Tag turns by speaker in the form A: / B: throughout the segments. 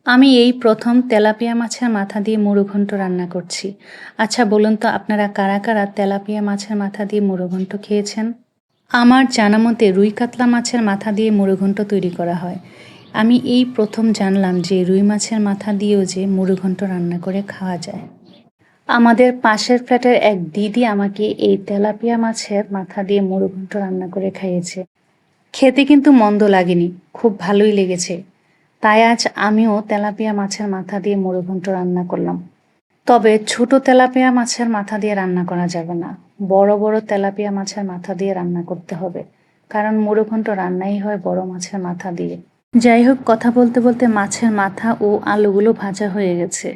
A: আমি এই প্রথম তেলাপিয়া মাছের মাথা দিয়ে মুড়োঘণ্ট রান্না করছি। আচ্ছা বলুন তো আপনারা কারা কারা তেলাপিয়া মাছের মাথা দিয়ে মুড়োঘণ্ট খেয়েছেন? আমার জানা মতে রুই কাতলা মাছের মাথা দিয়ে মুড়োঘণ্ট তৈরি করা হয়। আমি এই প্রথম জানলাম যে রুই মাছের মাথা দিয়েও যে মুড়োঘণ্ট রান্না করে খাওয়া যায়। আমাদের পাশের ফ্ল্যাটের এক দিদি আমাকে এই তেলাপিয়া মাছের মাথা দিয়ে মুড়োঘণ্ট রান্না করে খাইয়েছে। খেতে কিন্তু মন্দ লাগেনি, খুব ভালোই লেগেছে। তাই আজ আমিও তেলাপিয়া মাছের মাথা দিয়ে মুড়োঘণ্ট রান্না করলাম। তবে ছোট তেলাপিয়া মাছের মাথা দিয়ে রান্না করা যাবে না, বড় বড় তেলাপিয়া মাছের মাথা দিয়ে রান্না করতে হবে, কারণ মুড়োঘণ্ট রান্নাই হয় বড় মাছের মাথা দিয়ে। যাই হোক, কথা বলতে বলতে মাছের মাথা ও আলুগুলো ভাজা হয়ে গেছে।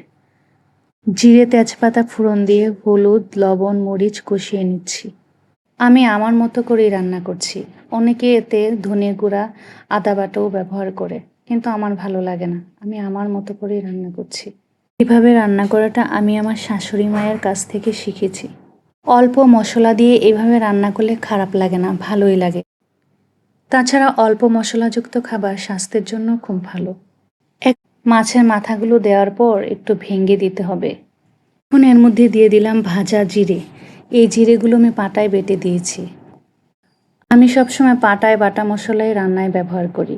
A: জিরে তেজপাতা ফোড়ন দিয়ে হলুদ লবণ মরিচ কষিয়ে নিচ্ছি। আমি আমার মতো করেই রান্না করছি। অনেকে এতে ধনে গুঁড়া আদা বাটাও ব্যবহার করে, কিন্তু আমার ভালো লাগে না। আমি আমার মতো করেই রান্না করছি। এভাবে রান্না করাটা আমি আমার শাশুড়ি মায়ের কাছ থেকে শিখেছি। অল্প মশলা দিয়ে এভাবে রান্না করলে খারাপ লাগে না, ভালোই লাগে। তাছাড়া অল্প মশলাযুক্ত খাবার স্বাস্থ্যের জন্য খুব ভালো। এক মাছের মাথাগুলো দেওয়ার পর একটু ভেঙে দিতে হবে। এখন এর মধ্যে দিয়ে দিলাম ভাজা জিরে। এই জিরেগুলো আমি পাটায় বেটে দিয়েছি। আমি সবসময় পাটায় বাটা মশলাই রান্নায় ব্যবহার করি,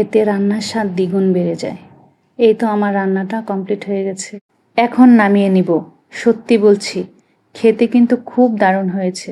A: এতে রান্নার স্বাদ দ্বিগুণ বেড়ে যায়। এই তো আমার রান্নাটা কমপ্লিট হয়ে গেছে, এখন নামিয়ে নিব। সত্যি বলছি, খেতে কিন্তু খুব দারুণ হয়েছে।